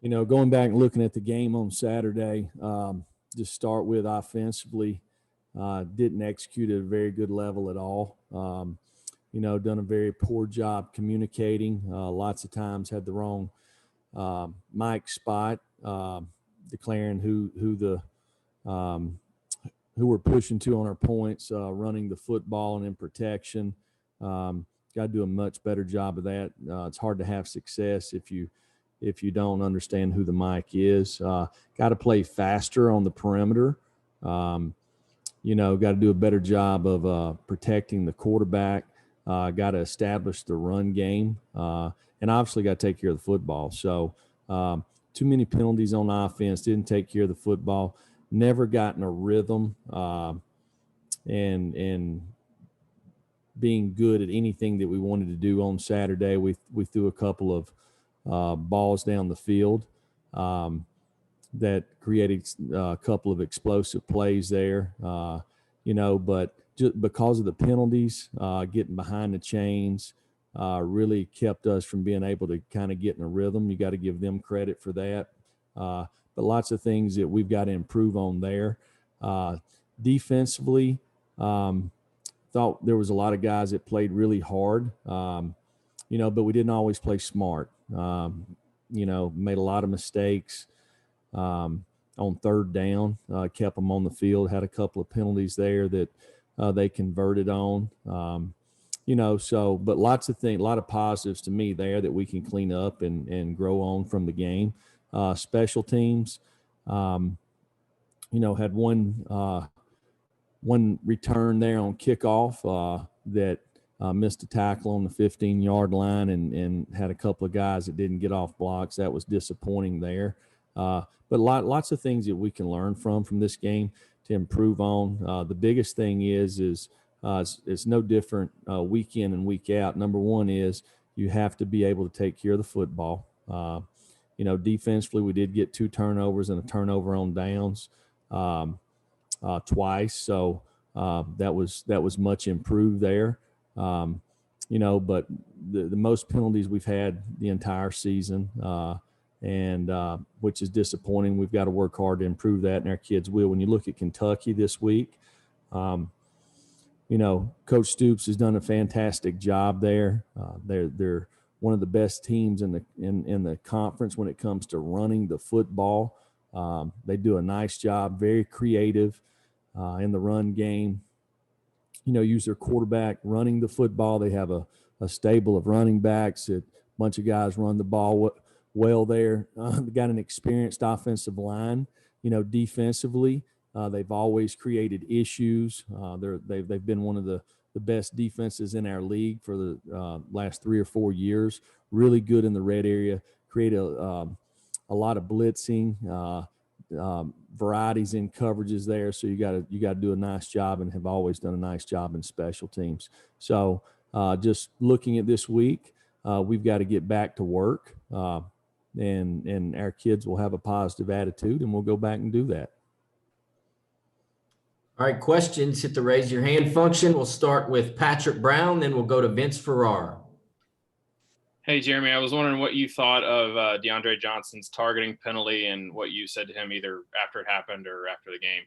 Going back and looking at the game on Saturday, just start with offensively, didn't execute at a very good level at all. Done a very poor job communicating. Lots of times had the wrong mic spot, declaring who we're pushing to on our points, running the football and in protection. Got to do a much better job of that. It's hard to have success if you don't understand who the mic is. Got to play faster on the perimeter. Got to do a better job of protecting the quarterback. Got to establish the run game. And obviously got to take care of the football. So too many penalties on offense, didn't take care of the football, never gotten a rhythm and being good at anything that we wanted to do on Saturday. We threw a couple of balls down the field that created a couple of explosive plays there, but just because of the penalties, getting behind the chains, really kept us from being able to kind of get in a rhythm. You got to give them credit for that. But lots of things that we've got to improve on there. Defensively, thought there was a lot of guys that played really hard, but we didn't always play smart. Made a lot of mistakes on third down, kept them on the field, had a couple of penalties there that they converted on. But lots of things, a lot of positives to me there that we can clean up and grow on from the game. Special teams, had one return there on kickoff that missed a tackle on the 15-yard line and had a couple of guys that didn't get off blocks. That was disappointing there. But lots of things that we can learn from this game to improve on. The biggest thing is it's no different week in and week out. Number one is you have to be able to take care of the football. Defensively, we did get 2 turnovers and a turnover on downs twice. So that was much improved there. But the most penalties we've had the entire season, and which is disappointing. We've got to work hard to improve that, and our kids will. When you look at Kentucky this week, Coach Stoops has done a fantastic job there. They're one of the best teams in the conference when it comes to running the football. They do a nice job, very creative in the run game. Use their quarterback running the football. They have a stable of running backs. A bunch of guys run the ball well there. They got an experienced offensive line. Defensively, they've always created issues. They've been one of the best defenses in our league for the last 3 or 4 years. Really good in the red area. Create a lot of blitzing, varieties in coverages there. So you got to do a nice job, and have always done a nice job in special teams. So just looking at this week, we've got to get back to work, and our kids will have a positive attitude, and we'll go back and do that. All right, questions, hit the raise your hand function. We'll start with Patrick Brown, then we'll go to Vince Farrar. Hey, Jeremy, I was wondering what you thought of DeAndre Johnson's targeting penalty and what you said to him either after it happened or after the game.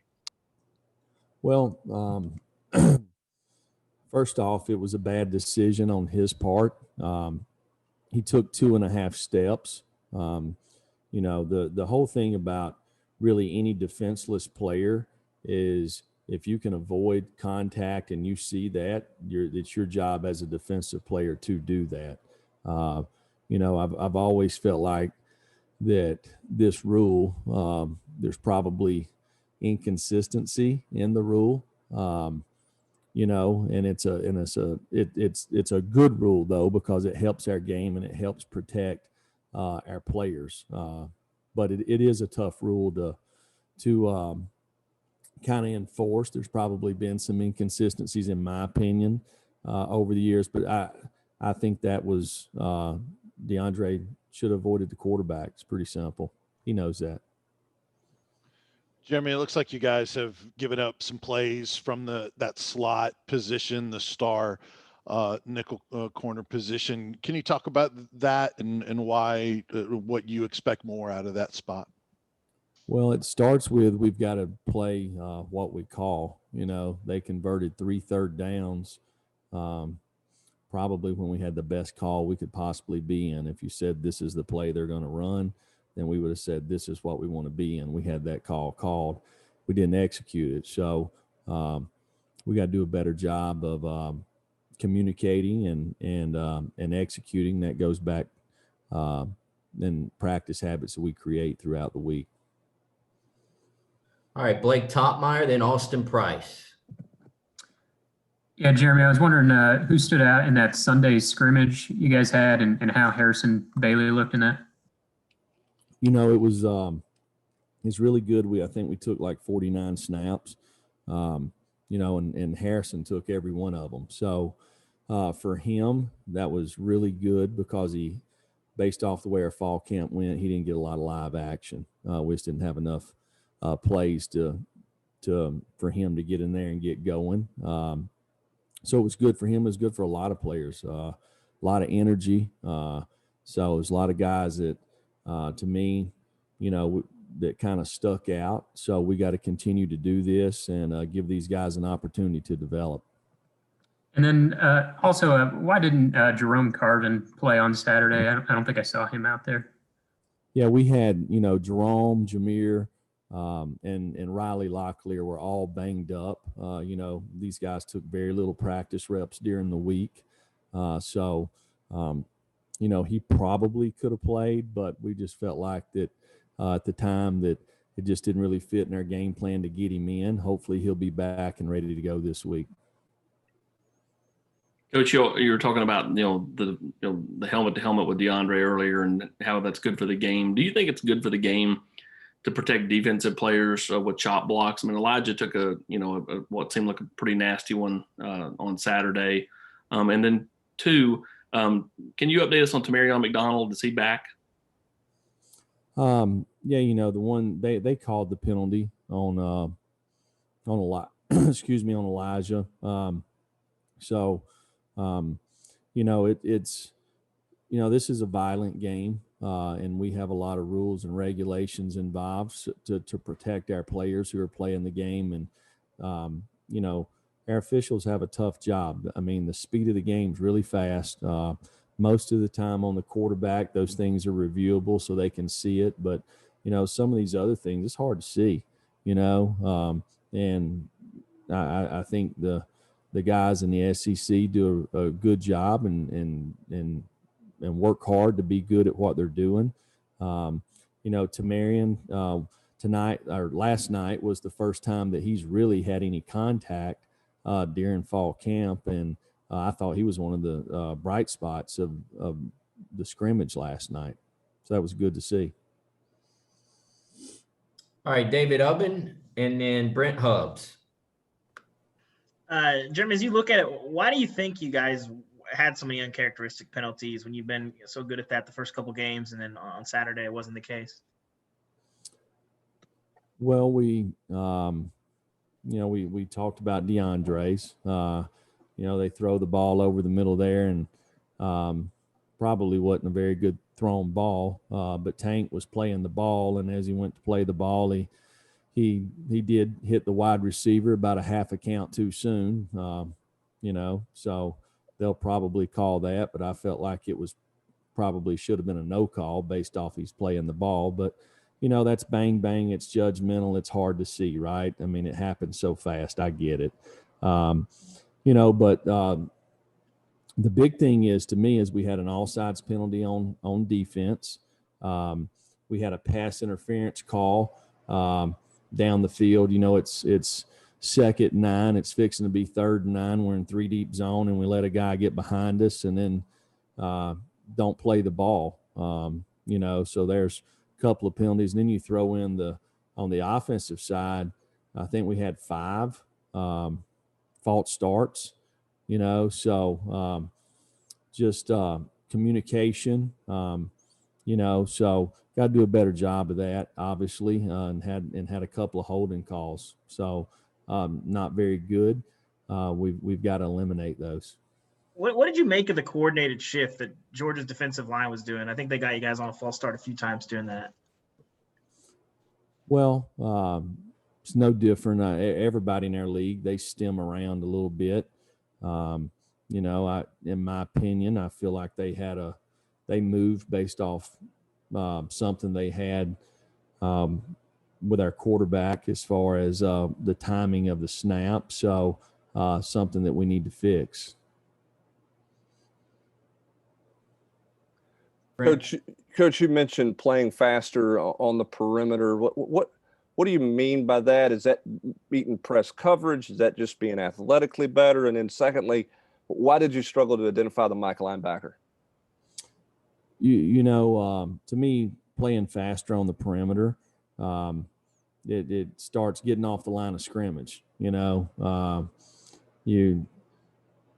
Well, first off, it was a bad decision on his part. He took 2.5 steps. The whole thing about really any defenseless player is if you can avoid contact and you see that, it's your job as a defensive player to do that. I've always felt like that this rule, there's probably inconsistency in the rule, and it's a good rule though, because it helps our game and it helps protect our players. But it is a tough rule to kind of enforce. There's probably been some inconsistencies in my opinion over the years, but I think that was DeAndre should have avoided the quarterback. It's pretty simple. He knows that. Jeremy, it looks like you guys have given up some plays from that slot position, the star. nickel corner position. Can you talk about that and why, what you expect more out of that spot? Well, it starts with we've got to play what we call. They converted 3 third downs, probably when we had the best call we could possibly be in. If you said this is the play they're going to run, then we would have said this is what we want to be in. We had that call called. We didn't execute it. So we got to do a better job of communicating and executing. That goes back in practice habits that we create throughout the week. All right, Blake Topmeyer, then Austin Price. Yeah, Jeremy, I was wondering who stood out in that Sunday scrimmage you guys had and how Harrison Bailey looked in that. It was it's really good. I think we took like 49 snaps, and Harrison took every one of them. So for him, that was really good because he, based off the way our fall camp went, he didn't get a lot of live action. We just didn't have enough plays for him to get in there and get going. So it was good for him. It was good for a lot of players, a lot of energy. So there's a lot of guys that, to me, that kind of stuck out. So we got to continue to do this and give these guys an opportunity to develop. And then also, why didn't Jerome Carvin play on Saturday? I don't think I saw him out there. Yeah, we had, Jerome, Jameer, and Riley Locklear were all banged up. These guys took very little practice reps during the week. So he probably could have played, but we just felt like that at the time that it just didn't really fit in our game plan to get him in. Hopefully he'll be back and ready to go this week. Coach, you were talking about the helmet to helmet with DeAndre earlier and how that's good for the game. Do you think it's good for the game to protect defensive players with chop blocks? I mean, Elijah took what seemed like a pretty nasty one on Saturday, and then two. Can you update us on Tamarion McDonald? Is he back? Yeah, the one they called the penalty on Elijah. This is a violent game, and we have a lot of rules and regulations involved to protect our players who are playing the game. And, our officials have a tough job. I mean, the speed of the game is really fast. Most of the time on the quarterback, those things are reviewable so they can see it. But, some of these other things, it's hard to see, and I think the guys in the SEC do a good job and work hard to be good at what they're doing. Tamarion last night was the first time that he's really had any contact during fall camp, and I thought he was one of the bright spots of the scrimmage last night. So that was good to see. All right, David Ubben, and then Brent Hubbs. Jeremy, as you look at it, why do you think you guys had so many uncharacteristic penalties when you've been so good at that the first couple games, and then on Saturday it wasn't the case? Well, we talked about DeAndre's. They throw the ball over the middle there, and probably wasn't a very good thrown ball. But Tank was playing the ball, and as he went to play the ball, he did hit the wide receiver about a half a count too soon. So they'll probably call that, but I felt like it was probably should have been a no call based off he's playing the ball. But that's bang, bang. It's judgmental. It's hard to see, right? I mean, it happens so fast. I get it. But the big thing is, to me, is we had an all-sides penalty on defense. We had a pass interference call down the field. It's 2nd and 9. It's fixing to be 3rd and 9. We're in 3 deep zone, and we let a guy get behind us and then don't play the ball. So there's a couple of penalties. And then you throw in on the offensive side, I think we had 5 false starts, just communication, so got to do a better job of that, obviously, and had a couple of holding calls. So not very good. We've got to eliminate those. What did you make of the coordinated shift that Georgia's defensive line was doing? I think they got you guys on a false start a few times doing that. Well, it's no different. Everybody in our league, they stem around a little bit. You know, in my opinion, I feel like they moved based off something they had with our quarterback as far as the timing of the snap. So something that we need to fix. Coach, you mentioned playing faster on the perimeter. What do you mean by that? Is that beating press coverage? Is that just being athletically better? And then secondly, why did you struggle to identify the Mike linebacker? You know, to me, playing faster on the perimeter, it starts getting off the line of scrimmage. You know, you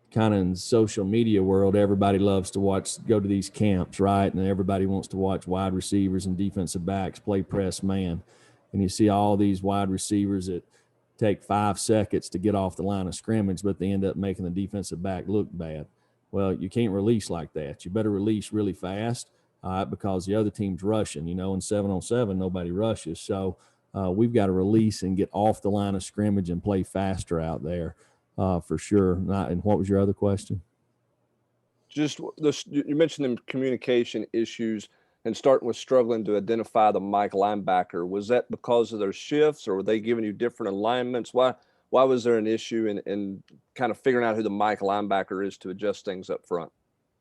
kind of in the social media world, everybody loves to go to these camps, right? And everybody wants to watch wide receivers and defensive backs play press man. And you see all these wide receivers that take 5 seconds to get off the line of scrimmage, but they end up making the defensive back look bad. Well, you can't release like that. You better release really fast because the other team's rushing. You know, in 7-on-7, nobody rushes. So we've got to release and get off the line of scrimmage and play faster out there. For sure. And what was your other question? Just you mentioned the communication issues and starting with struggling to identify the Mike linebacker. Was that because of their shifts, or were they giving you different alignments? Why was there an issue in kind of figuring out who the Mike linebacker is to adjust things up front?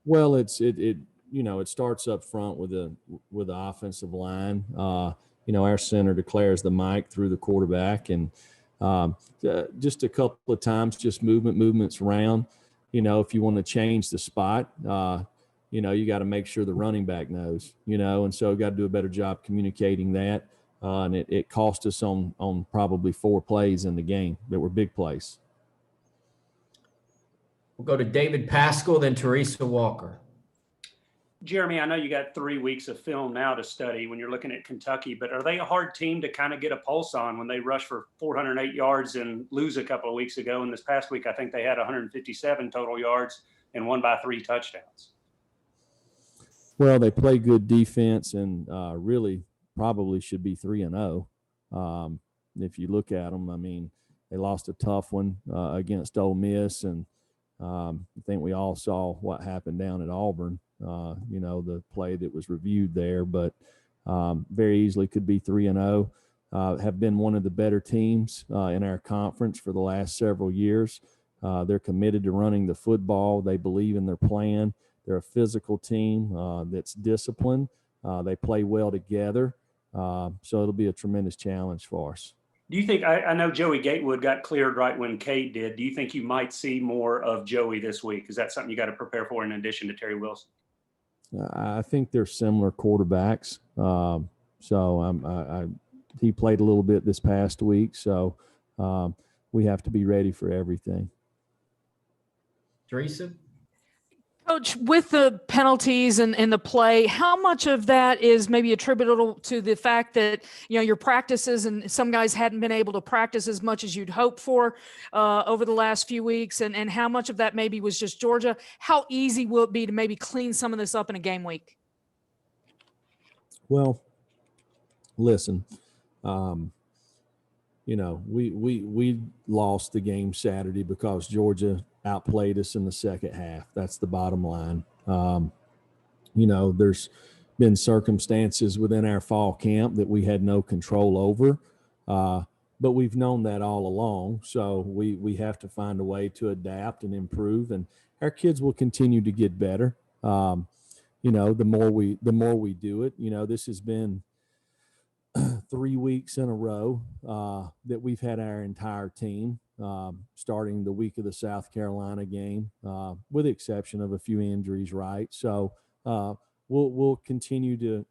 Well, it starts up front with the offensive line. You know, our center declares the Mike through the quarterback, and just a couple of times, just movements around. You know, if you want to change the spot, you know, you got to make sure the running back knows, you know, and so got to do a better job communicating that. And it cost us on probably 4 plays in the game that were big plays. We'll go to David Pascal, then Teresa Walker. Jeremy, I know you got 3 weeks of film now to study when you're looking at Kentucky, but are they a hard team to kind of get a pulse on when they rush for 408 yards and lose a couple of weeks ago? And this past week, I think they had 157 total yards and won by 3 touchdowns. Well, they play good defense and really probably should be 3-0. If you look at them, I mean, they lost a tough one against Ole Miss, and I think we all saw what happened down at Auburn. You know, the play that was reviewed there, but very easily could be 3-0. Have been one of the better teams in our conference for the last several years. They're committed to running the football. They believe in their plan. They're a physical team that's disciplined. They play well together. So it'll be a tremendous challenge for us. Do you think, I know Joey Gatewood got cleared right when Kate did. Do you think you might see more of Joey this week? Is that something you got to prepare for in addition to Terry Wilson? I think they're similar quarterbacks. He played a little bit this past week, so we have to be ready for everything. Teresa? Coach, with the penalties and the play, how much of that is maybe attributable to the fact that, you know, your practices and some guys hadn't been able to practice as much as you'd hoped for over the last few weeks? And how much of that maybe was just Georgia? How easy will it be to maybe clean some of this up in a game week? Well, listen, you know, we lost the game Saturday because Georgia outplayed us in the second half. That's the bottom line. You know, there's been circumstances within our fall camp that we had no control over, but we've known that all along. So we have to find a way to adapt and improve, and our kids will continue to get better. You know, the more we do it. You know, this has been 3 weeks in a row that we've had our entire team, starting the week of the South Carolina game, with the exception of a few injuries, right? So we'll continue to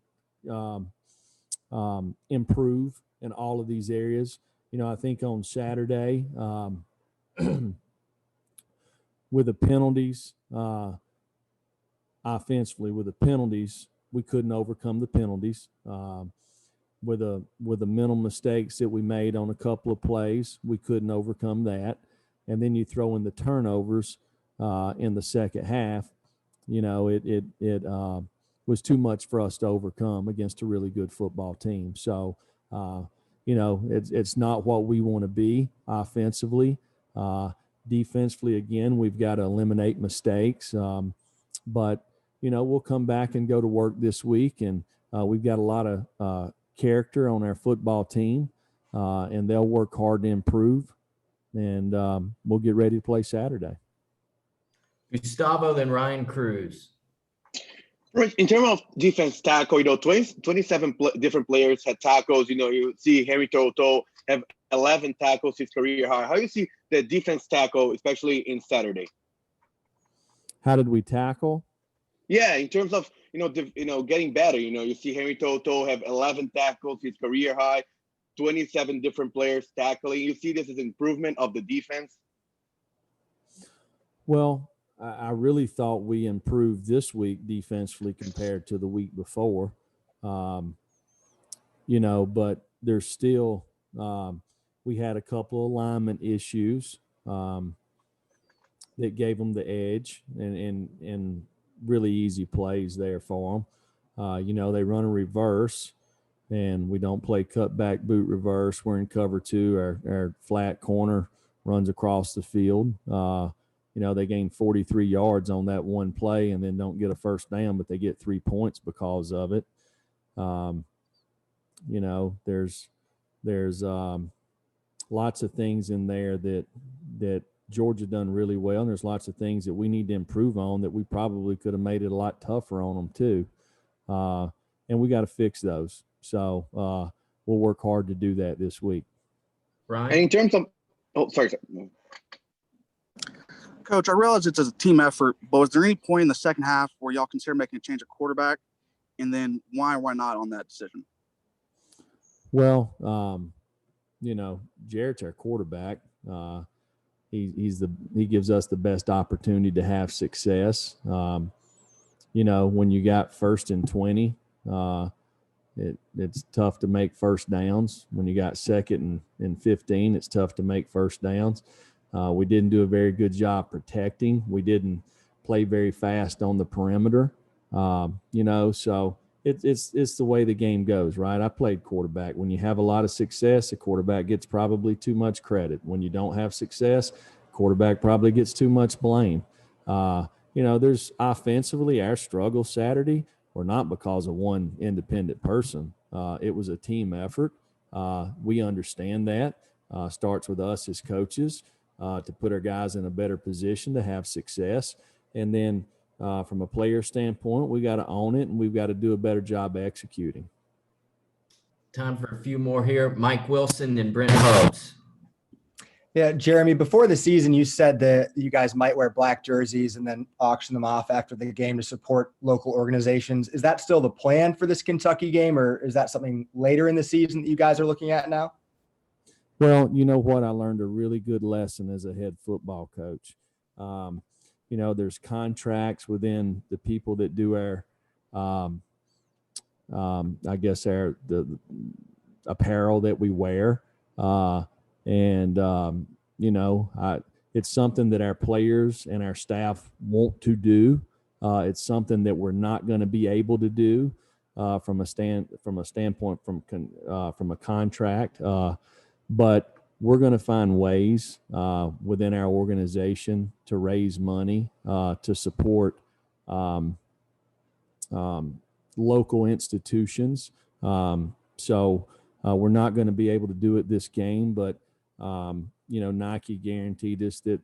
improve in all of these areas. You know, I think on Saturday, with the penalties, offensively with the penalties, we couldn't overcome the penalties. With the mental mistakes that we made on a couple of plays, we couldn't overcome that. And then you throw in the turnovers. in the second half, it was too much for us to overcome against a really good football team. So, it's not what we want to be offensively. Defensively, again, we've got to eliminate mistakes. But, we'll come back and go to work this week, and we've got a lot of character on our football team, and they'll work hard to improve, and we'll get ready to play Saturday. Gustavo, then Ryan Cruz. Right. In terms of defense tackle, 27 different players had tackles. You see Henry Toto have 11 tackles, his career high. How do you see the defense tackle, especially in Saturday? How did we tackle? Yeah, in terms of getting better. You see Henry Toto have 11 tackles, his career high, 27 different players tackling. You see this as improvement of the defense? Well, I really thought we improved this week defensively compared to the week before. But there's still we had a couple of alignment issues that gave them the edge and really easy plays there for them. They run a reverse, and we don't play cutback boot reverse. We're in cover 2. Our flat corner runs across the field. They gain 43 yards on that one play and then don't get a first down, but they get 3 points because of it. There's lots of things in there that Georgia done really well, and there's lots of things that we need to improve on that we probably could have made it a lot tougher on them too. And we got to fix those. So we'll work hard to do that this week. Ryan? And in terms of, sorry. Coach, I realize it's a team effort, but was there any point in the second half where y'all consider making a change at quarterback? And then why not on that decision? Well, Jarrett's our quarterback. He gives us the best opportunity to have success. When you got 1st and 20, it's tough to make first downs. When you got 2nd and 15, it's tough to make first downs. We didn't do a very good job protecting. We didn't play very fast on the perimeter. So it's the way the game goes, right? I played quarterback. When you have a lot of success, the quarterback gets probably too much credit. When you don't have success, quarterback probably gets too much blame. There's offensively, our struggle Saturday were not because of one independent person. It was a team effort. We understand that. Starts with us as coaches. To put our guys in a better position to have success. And then from a player standpoint, we got to own it, and we've got to do a better job executing. Time for a few more here. Mike Wilson and Brent Hobbs. Yeah, Jeremy, before the season, you said that you guys might wear black jerseys and then auction them off after the game to support local organizations. Is that still the plan for this Kentucky game, or is that something later in the season that you guys are looking at now? Well, you know what? I learned a really good lesson as a head football coach. There's contracts within the people that do our, the apparel that we wear. It's something that our players and our staff want to do. It's something that we're not going to be able to do from a standpoint from a contract. But we're going to find ways within our organization to raise money to support local institutions. So we're not going to be able to do it this game, but Nike guaranteed us that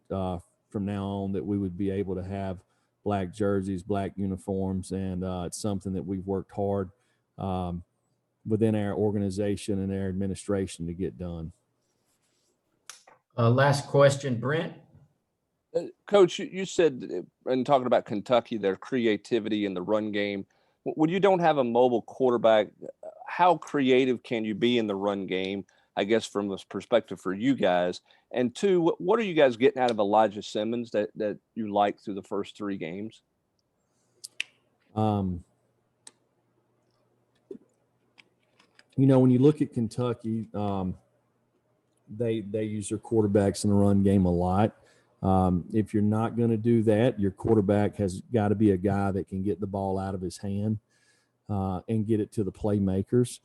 from now on that we would be able to have black jerseys, black uniforms, and it's something that we've worked hard within our organization and our administration to get done. Last question, Brent. Coach, you said in talking about Kentucky, their creativity in the run game. When you don't have a mobile quarterback, how creative can you be in the run game, I guess, from this perspective for you guys? And two, what are you guys getting out of Elijah Simmons that you liked through the first 3 games? When you look at Kentucky, they use their quarterbacks in the run game a lot. If you're not going to do that, your quarterback has got to be a guy that can get the ball out of his hand and get it to the playmakers.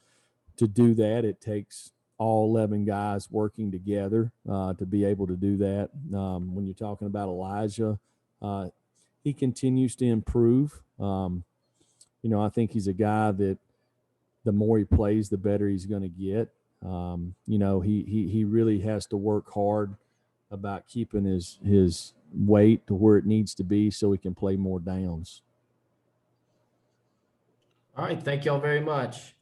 To do that, it takes all 11 guys working together to be able to do that. When you're talking about Elijah, he continues to improve. I think he's a guy that the more he plays, the better he's going to get. He really has to work hard about keeping his weight to where it needs to be so he can play more downs. All right. Thank y'all very much.